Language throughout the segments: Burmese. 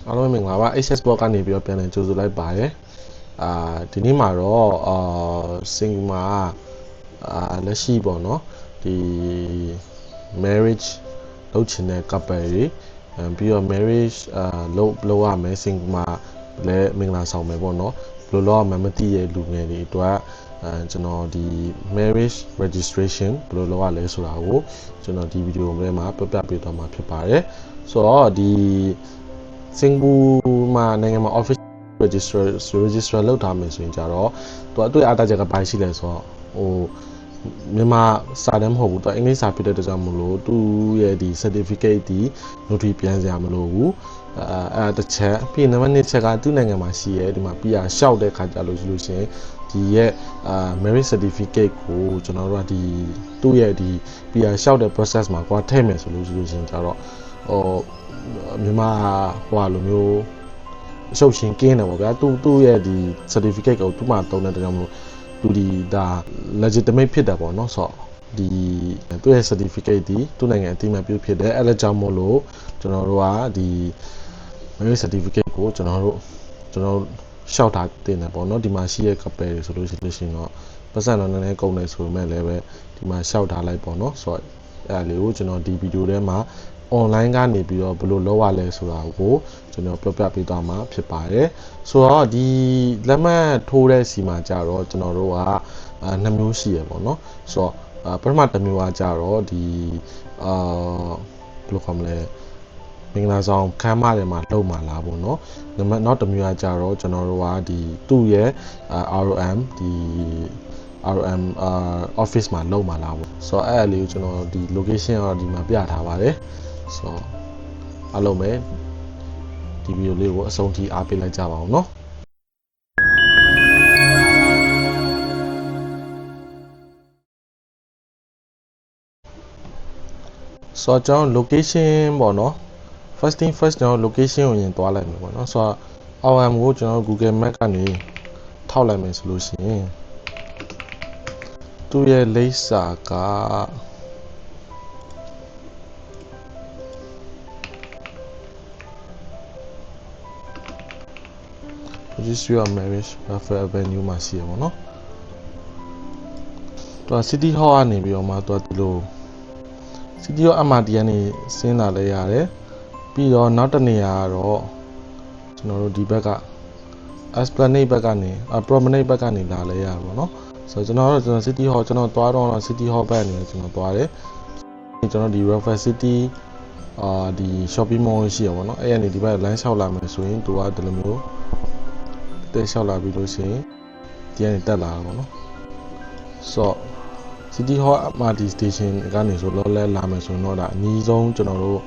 အားလုံးမင်္ဂလာပါ HS Blog ကနေပြီးတော့ပြန်လည်ကြိုဆိုလိုက်ပါတယ်ဒီနေ့မှာတော့စင်မာလက်ရှိပေါ့နော်ဒီ marriage လုပ်ချင်တဲ့ couple တွေပြီးတော့ marriage လုပ်ရမယ်စင်မာလည်းမင်္ဂလာဆောင်မယ်ပေါ့နော်ဘယ်လိုလုပ်ရမှမသိတဲ့လူငယ်တွေအတွက်ကျွန်တော်ဒီ marriage registration ဘယ်လိုလုပ်ရလဲဆိုတာကိုကျွန်တော်ဒီဗီဒီယိုထဲမှာပြပြပေးသွားမှာဖြစ်ပါတယ်ဆိုတော့ဒီစင်ကာပူမှာနိုင်ငံမှာ office register လုပ်ထားမယ်ဆိုရင်ကြတော့သူအတွေ့အတာချက်ကဘာရှိလဲဆိုတော့ဟိုမြန်မာစာတမ်းမဟုတ်ဘူးသူအင်္ဂလိပ်စာဖြစ်တဲ့အတွက်ကြောင့်မလို့သူရဲ့ဒီ certificate ဒီ notary ပြန်စရာမလိုဘူးအဲ့တစ်ချက်ပြီးနံပါတ်2ချက်ကသူ့နိုင်ငံမှာရှိရဲဒီမှာ PR ရှောက်တဲ့ခါကြလို့ရှိလို့ရှင်ဒီရဲ့marriage certificate ကိုကျွန်တော်တို့ကဒီသူ့ရဲ့ဒီ PR ရှောက်တဲ့ process မှာကွာထည့်မယ်ဆိုလို့ရှိလို့ရှင်ကြတော့ဟိုမြန်မာဟိုလိုမျိုးအရှုပ်ရှင်ကင်းတယ်ပေါ့ဗျာသူ့ရဲ့ဒီ certificate ကိုသူ့မှာတုံးတဲ့ကြောင့်မလို့သူဒီဒါ legitimate ဖြစ်တယ်ပေါ့နော်ဆိုတော့ဒီသူ့ရဲ့ certificate ဒီသူ့နိုင်ငံအတိအမှတ်ပြုဖြစ်တယ်အဲ့ဒါကြောင့်မို့လို့ကျွန်တော်တို့ကဒီ marriage certificate ကိုကျွန်တော်ရှောက်ထားတင်တယ်ပေါ့နော်ဒီမှာရှိရဲ့ couple တွေဆိုလို့ရှိရင်တော့ပတ်စံတော့နည်းနည်းကုန်တယ်ဆိုပေမဲ့လည်းပဲဒီမှာရှောက်ထားလိုက်ပေါ့နော်ဆိုတော့အဲ့ဒါလေးကိုကျွန်တော်ဒီဗီဒီယိုထဲမှာ online ကနေပြီးတော့ဘယ်လိုလုပ်ရလဲဆိုတာကိုကျွန်တော်ပြောပြပေးသွားမှာဖြစ်ပါတယ်ဆိုတော့ဒီလက်မှတ်ထိုးတဲ့စီမှာကြတော့ကျွန်တော်တို့က2မျိုးရှိရပေါ့နော်ဆိုတော့ပထမတစ်မျိုးကကြတော့ဒီဘယ်လိုခေါ်မလဲမင်္ဂလာဆောင်ခမ်းမတွေမှာလုပ်မှာလားပေါ့နော်နောက်တစ်မျိုးကကြတော့ကျွန်တော်တို့ကဒီသူ့ရဲ့ ROM ဒီ RM office မှာလုပ်မှာလားပေါ့ဆိုတော့အဲ့အလေးကိုကျွန်တော်ဒီ location ကတော့ဒီမှာပြထားပါတယ်ဆိုတော့အားလုံးပဲဒီဗီဒီယိုလေးကိုအဆုံးထိအားပေးလိုက်ကြပါအောင်เนาะဆိုတော့ကျွန်တော် location ပေါ့เนาะ first thing first ကျွန်တော် location ကိုရင်သွားလိုက်မယ်ပေါ့เนาะဆိုတော့ RM ကိုကျွန်တော် Google Map ကနေထောက်လိုက်မယ်ဆိုလို့ရှိရင်သူ့ရဲ့လိပ်စာကRegistry of Marriage Welfare Avenue မှာရှိရပါတော့သူက City Hall ကနေပြီးတော့မှသူကဒီလို City Hall MRT ကနေဆင်းလာလဲရတယ်ပြီးတော့နောက်တစ်နေရာကတော့ကျွန်တော်တို့ဒီဘက်က Esplanade ဘက်ကနေPromenade ဘက်ကနေလာလဲရပါတော့ဆိုတော့ကျွန်တော် City Hall ကျွန်တော်သွားတော့ City Hall ဘက်ကနေကျွန်တော်သွားတယ်ကျွန်တော်ဒီ Welfare City ဒီ shopping mall ရှိရပါတော့အဲ့ကနေဒီဘက် line လျှောက်လာမယ်ဆိုရင်သူကဒီလိုမျိုးတက်လျှောက်လာပြီးလို့ရှိရင်ဒီကနေတက်လာတာပေါ့နော်ဆိုတော့ City Hall MRT station ကနေဆိုတော့လဲလာမယ်ဆိုတော့ဒါအနည်းဆုံးကျွန်တော်တို့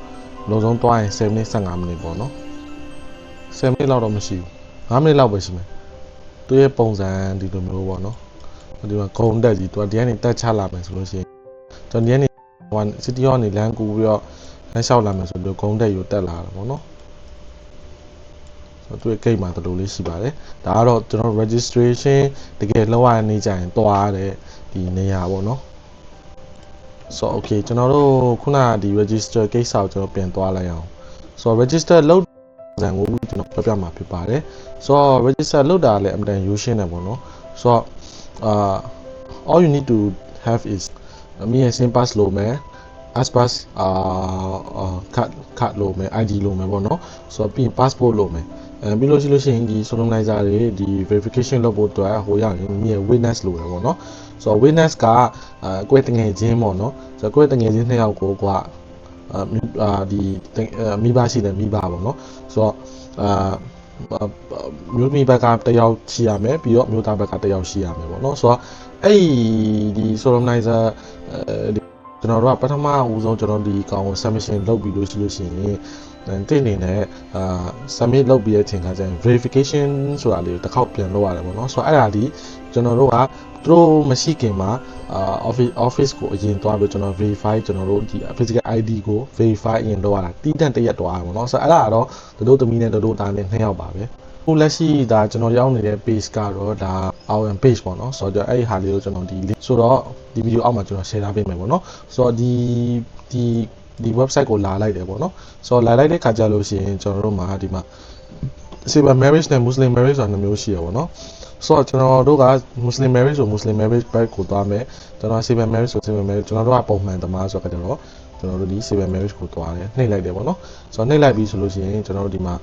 လုံးဆုံးသွားရင်7မိနစ်15မိနစ်ပေါ့နော်7မိနစ်လောက်တော့မရှိဘူး5မိနစ်လောက်ပဲရှိမယ်သူရဲ့ပုံစံဒီလိုမျိုးပေါ့နော်ဒီမှာဂုံတက်ကြီးသူကဒီကနေတက်ချလာမယ်ဆိုလို့ရှိရင်ကျွန်တော်ဒီကနေ City Hall နေလမ်းကူပြီးတော့လမ်းလျှောက်လာမယ်ဆိုတော့ဂုံတက်ယူတက်လာတာပေါ့နော်သူရဲ့ gate မှာတော်တော်လေးရှိပါတယ်ဒါကတော့ကျွန်တော် registration တကယ်လောက်ရနေကြရင်တွားတဲ့ဒီနေရာပေါ့နော်ဆိုတော့ okay ကျွန်တော်တို့ခုနကဒီ register case ကိုကျွန်တော်ပြန်သွားလိုက်အောင်ဆိုတော့ register လုပ်စံကိုကျွန်တော်ပြပြမှာဖြစ်ပါတယ်ဆိုတော့ register လုပ်တာလည်းအမှန်တန်ရိုးရှင်းတယ်ပေါ့နော်ဆိုတော့all you need to have is မြေစင် pass လို့မယ် pass card လို့မယ် ID လို့မယ်ပေါ့နော်ဆိုတော့ပြီး passport လို့မယ်ပြီးလို့ရှိရင်ဒီ solemnizer တွေဒီ verification လုပ်ဖို့အတွက်ဟိုရောက်ရင်မြေ witness လို့တယ်ပေါ့နော်ဆိုတော့ witness ကကိုယ်တငယ်ချင်းပေါ့နော်ဆိုတော့ကိုယ်တငယ်ချင်း2ယောက်ကိုကဒီမိဘရှိတယ်မိဘပေါ့နော်ဆိုတော့မျိုးမိဘက1ယောက်ရှိရမယ်ပြီးတော့မျိုးသားဘက်က1ယောက်ရှိရမယ်ပေါ့နော်ဆိုတော့အဲ့ဒီ solemnizer ကျွန်တော်တို့ကပထမဦးဆုံးကျွန်တော်ဒီကောင်ကို submission လုပ်ပြီးလို့ရှိရင်တင်နေနဲ့submit လုပ်ပြီးတဲ့အချိန်ခါကျရင် verification ဆိုတာလေးတစ်ခေါက်ပြန်လုပ်ရတယ်ပေါ့နော်ဆိုတော့အဲ့ဒါဒီကျွန်တော်တို့ကသူတို့မရှိခင်မှာoffice ကိုအရင်သွားပြီးကျွန်တော် verify ကျွန်တော်တို့ဒီ physical ID ကို verify အရင်လုပ်ရတာတီးတန့်တရက်သွားရပါတော့ဆိုတော့အဲ့ဒါကတော့တို့သမီးနဲ့တို့သားနဲ့2ယောက်ပါပဲခုလက်ရှိဒါကျွန်တော်ရောက်နေတဲ့ page ကတော့ဒါ our page ပေါ့နော်ဆိုတော့အဲ့ဒီဟာလေးကိုကျွန်တော်ဒီဆိုတော့ဒီဗီဒီယိုအောက်မှာကျွန်တော် share ထားပေးမယ်ပေါ့နော်ဆိုတော့ဒီ ဒီ website ကိုလာလိုက်တယ်ပေါ့နော်ဆိုတော့လာလိုက်တဲ့ခါကျလို့ရှိရင်ကျွန်တော်တို့မှာဒီမှာ civil marriage နဲ့ muslim marriage ဆိုတာနှစ်မျိုးရှိရပေါ့နော်ဆိုတော့ကျွန်တော်တို့က muslim marriage ဆို muslim marriage ဘက်ကိုသွားမယ်ကျွန်တော် civil marriage ဆို civil marriage ကျွန်တော်တို့ကပုံမှန်သမားဆိုတော့ကျွန်တော်တို့ဒီ civil marriage ကိုသွားတယ်နှိပ်လိုက်တယ်ပေါ့နော်ဆိုတော့နှိပ်လိုက်ပြီးဆိုလို့ရှိရင်ကျွန်တော်တို့ဒီမှာ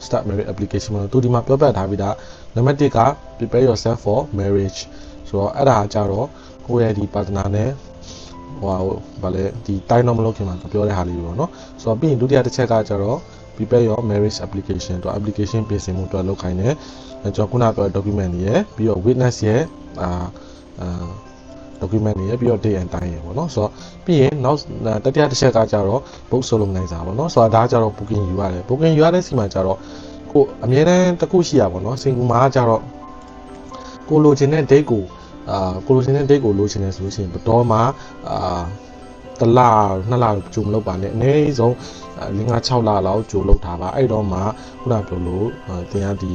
start marriage application မှာသူဒီမှာပြောပြထားပြီးသားနံပါတ်1က prepare yourself for marriage ဆိုတော့အဲ့ဒါကြတော့ကိုယ့်ရဲ့ဒီ partner နဲ့ဟိုဗာလဲဒီတိုင်းတော့မလုပ်ခင်မှာပြောတဲ့ဟာလေးပေါ့နော်ဆိုတော့ပြီးရင်ဒုတိယတစ်ချက်ကကြတော့ prepare your marriage application တော့ application ပြင်ဆင်မှုအတွက်လုပ်ခိုင်းတယ်ကျွန်တော်ခုနပြော document တွေရယ်ပြီးတော့ witness ရယ်document တွေရယ်ပြီးတော့ date and time ရယ်ပေါ့နော်ဆိုတော့ပြီးရင်နောက်တတိယတစ်ချက်ကကြတော့ book solo နိုင်စားပေါ့နော်ဆိုတော့ဒါကကြတော့ booking ယူရတယ် booking ယူရတဲ့စီမှာကြတော့ကိုအမြဲတမ်းတစ်ခုရှိရပါတော့ single မှာကြတော့ကိုလိုချင်တဲ့ date ကိုကိုလိုချင်တဲ့ date ကိုလိုချင်တယ်ဆိုလို့ရှိရင်ဘတော်မှာတစ်လနှစ်လကြိုမလုပ်ပါနဲ့အနည်းဆုံး5-6လလောက်ကြိုလုပ်ထားပါအဲ့တော့မှခုနပြောလို့တင်ရဒီ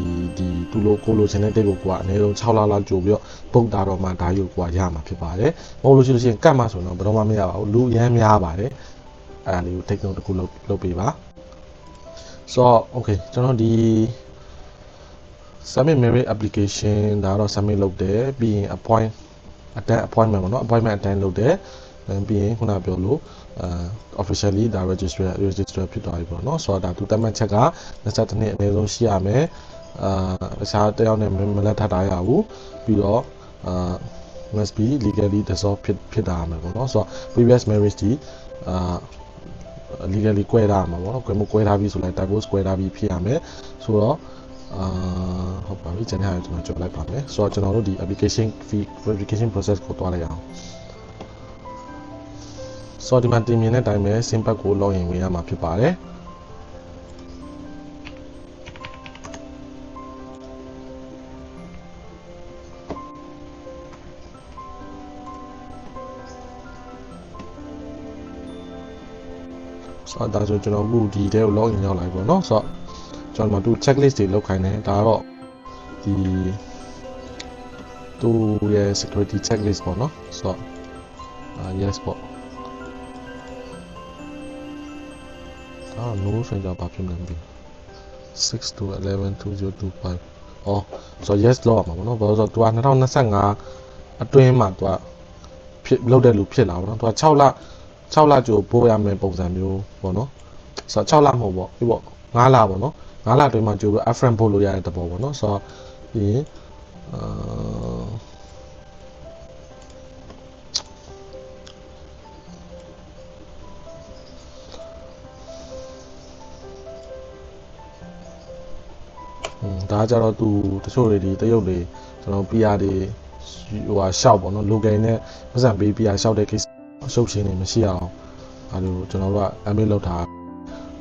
သူလိုကိုလိုချင်တဲ့ date ကိုကအနည်းဆုံး6လလောက်ကြိုပြီးတော့ပုတ်တာတော့မှဒါရုပ်ကိုရမှာဖြစ်ပါတယ်မဟုတ်လို့ရှိရင်ကတ်မှဆိုတော့ဘတော်မှမရပါဘူးလူအများများပါတယ်အဲ့ဒါလေးကို technique တစ်ခုလုပ်ပေးပါဆိုတော့ okay ကျွန်တော်ဒီ submit marriage application ဒါတော့ submit လုပ်တယ်ပြီးရင် appointment ပေါ့နော် appointment attend လုပ်တယ်ပြီးရင်ခုနပြောလို့officially ဒါ register ဖြစ်သွားပြီပေါ့နော်ဆိုတော့ဒါသူတတ်မှတ်ချက်က22နှစ်အနည်းဆုံးရှိရမယ်အခြားတယောက်နဲ့မလက်ထပ်ထားရဘူးပြီးတော့must be legally dissolved ဖြစ်တာမှာပေါ့နော်ဆိုတော့ previous marriage ဒီlegally ကွဲထားမှာပေါ့နော်ကွဲထားပြီဆိုလိုက် divorce ကွဲထားပြီဖြစ်ရမယ်ဆိုတော့ဟုတ်ပါပြီကျွန်တော်ကြော်လိုက်ပါမယ်ဆိုတော့ကျွန်တော်တို့ဒီ application fee verification process ကိုတွားလိုက်အောင်ဆိုတော့ဒီမှာတင်မြင်တဲ့အတိုင်းပဲ simple ကို login ဝင်ရမှာဖြစ်ပါတယ်ဆိုတော့ဒါဆိုကျွန်တော်အခုဒီထဲကို login ရောက်လာပြီပေါ့နော်ဆိုတော့ကျွန်တော်တို့ checklist တွေလုပ်ခိုင်းတယ်ဒါတော့ဒီသူရဲ့ security checklist ပေါ့နော်ဆိုတော့ yes ပေါ့no friend ကြောင့်ဘာဖြစ်မလဲမသိ6 to 11 2025အော်ဆိုတော့ yes လောက်ရမှာပေါ့နော်ဘာလို့ဆိုတော့သူက2025အတွင်းမှာသူကဖြစ်လောက်တဲ့လူဖြစ်လာပေါ့နော်သူက6လကြိုပို့ရမယ်ပုံစံမျိုးပေါ့နော်ဆိုတော့6လမဟုတ်ပေါ့ဒီပေါ့5လပေါ့နော်5လအတွင်းမှာကြိုပြီး upfront ပို့လို့ရတဲ့တဘောပေါ့နော်ဆိုတော့ပြီးရင်ဒါကြတော့သူတချို့တွေဒီတရုတ်တွေကျွန်တော် PR တွေဟိုဟာရှောက်ပေါ့နော် local နဲ့ပတ်စံပေး PR ရှောက်တဲ့ case အရှုပ်ရှင်းနေမရှိအောင်အဲလိုကျွန်တော်တို့က admit လုပ်ထား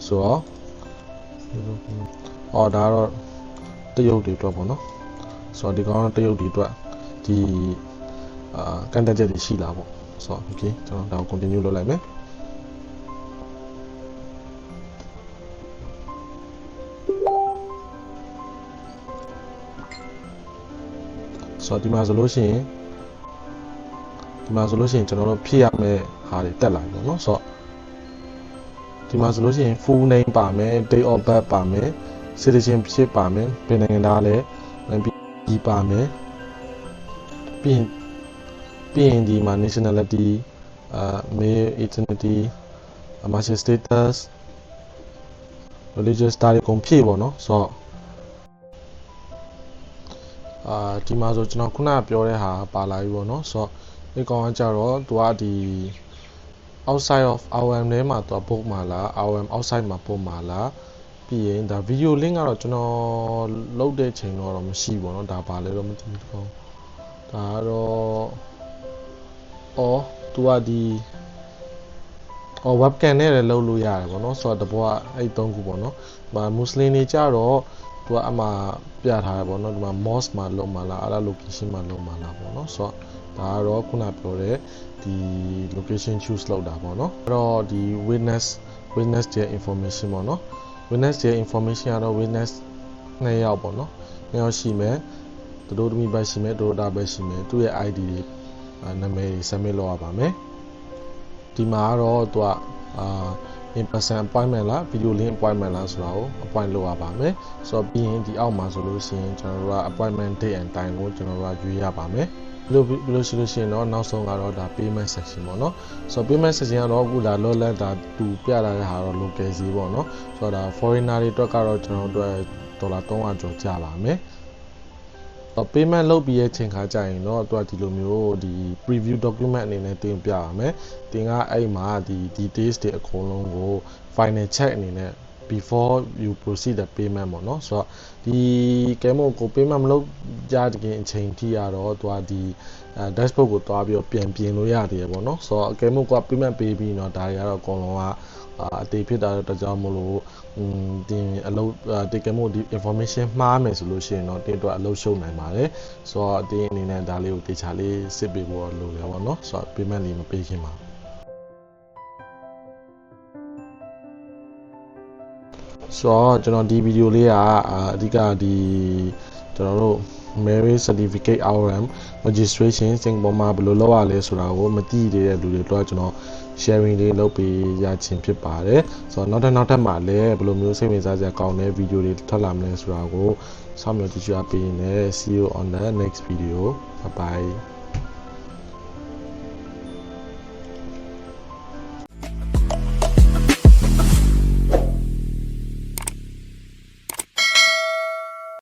ဆိုတော့ဒါတော့တရုတ်တွေအတွက်ပေါ့နော်ဆိုတော့ဒီကောင်တရုတ်တွေအတွက်ဒီကန့်တက်ချက်တွေရှိလာပေါ့ဆိုတော့ okay ကျွန်တော်ဒါကို continue လုပ်လိုက်မယ်ဆိုတော့ဒီမှာဆိုလို့ရှိရင်ကျွန်တော်တို့ဖြည့်ရမယ့်ဟာတွေတက်လာပြီပေါ့နော်ဆိုတော့ဒီမှာဆိုလို့ရှိရင် full name ပါမယ် date of birth ပါမယ် citizenship ပါမယ်ဘယ်နိုင်ငံသားလဲပြီးပါမယ်ပြီးရင်ဒီမှာ nationality male ethnicity marriage status religious ဒါတွေကုန်ဖြည့်ပေါ့နော်ဆိုတော့ဒီမှာဆိုကျွန်တော်ခုနကပြောတဲ့ဟာပါလာပြီပေါ့နော်ဆိုတော့ဒီကောင်ကကြတော့သူကဒီ outside of RM ထဲမှာသူက book မှာလား RM outside မှာ book မှာလားပြီးရင်ဒါ video link ကတော့ကျွန်တော်လုပ်တဲ့ချိန်တော့မရှိဘူးเนาะဒါပါလဲတော့မသိဘူးကောဒါကတော့သူကဒီwebcam နဲ့လည်းလုပ်လို့ရတယ်ပေါ့เนาะဆိုတော့တဘောကအဲ့3ခုပေါ့เนาะဒီမှာ muslim တွေကြတော့သူကအမှပြထားရပေါ့เนาะဒီမှာ mosque မှာလုပ်မှာလားအဲ့ဒါ location မှာလုပ်မှာလားပေါ့เนาะဆိုတော့ဒါကတော့ခုနပြောတဲ့ဒီ location choose လုပ်တာပေါ့เนาะအဲ့တော့ဒီ witness ရဲ့ information ပေါ့เนาะ witness ရဲ့ information ကတော့ witness 2ယောက်ပေါ့เนาะ2ယောက်ရှိမယ်သူတို့သမီးပဲရှိမယ်သူတို့သားပဲရှိမယ်သူ့ရဲ့ ID တွေနာမည်တွေ submit လုပ်ရပါမယ် ဒီမှာတော့သူကin person appointment လား video link appointment လားဆိုတာကို appoint လုပ်ရပါမယ်ဆိုတော့ပြီးရင်ဒီအောက်မှာဆိုလို့ရှိရင်ကျွန်တော်တို့က appointment date and time ကိုကျွန်တော်တို့ကရွေးရပါမယ်ဘယ်လိုရှိလို့ရှိရင်တော့နောက်ဆုံးကတော့ဒါ payment section ပေါ့နော်ဆိုတော့ payment section ကတော့အခုဒါလောလက်ဒါတူပြလာတဲ့ဟာတော့ local ဈေးပေါ့နော်ဆိုတော့ဒါ foreigner တွေအတွက်ကတော့ကျွန်တော်တို့ဒေါ်လာ300ကျော်ကျပါမယ်payment လုပ်ပြီးရဲ့ချိန်ခါကြရင်တော့သူကဒီလိုမျိုးဒီ preview document အနေနဲ့တင်ပြရမယ်တင်ကအဲ့မှာဒီ details တွေအကုန်လုံးကို final check အနေနဲ့ before you proceed the payment ပေါ့နော်ဆိုတော့ဒီကဲမို့ကို payment မလုပ်ကြတဲ့ခင်အချိန်ထိရတော့သူကဒီ dashboard ကိုတွားပြီးတော့ပြန်ပြင်လို့ရတယ်ပေါ့နော်ဆိုတော့ကဲမို့ကို payment ပေးပြီးတော့ဒါတွေကတော့အကုန်လုံးကအသေးဖြစ်တာတော့ကြောင့်မလို့ဒီအလုပ်ဒီကဲမို့ဒီ information မှားမယ်ဆိုလို့ရှိရင်တော့တင်းတော့အလုပ်ရှုံနိုင်ပါတယ်ဆိုတော့ဒီအနေနဲ့ဒါလေးကိုတေချာလေးစစ်ပေးဖို့လိုရပါတော့ဆိုတော့ payment လေးမပေးခင်ပါဆိုတော့ကျွန်တော်ဒီဗီဒီယိုလေးကအဓိကဒီကျွန်တော်တို့ marriage certificate RM registration စင်ကာပူမှာဘယ်လိုလုပ်ရလဲဆိုတာကိုမသိသေးတဲ့လူတွေတော့ကျွန်တော် sharing လေးလုပ်ပေးရခြင်းဖြစ်ပါတယ်ဆိုတော့နောက်ထပ်မှာလည်းဘယ်လိုမျိုးစိတ်ဝင်စားစရာကောင်းတဲ့ဗီဒီယိုတွေထွက်လာမလဲဆိုတာကိုစောင့်မျှော်ကြည့်ကြပေးနေ see you on the next video bye bye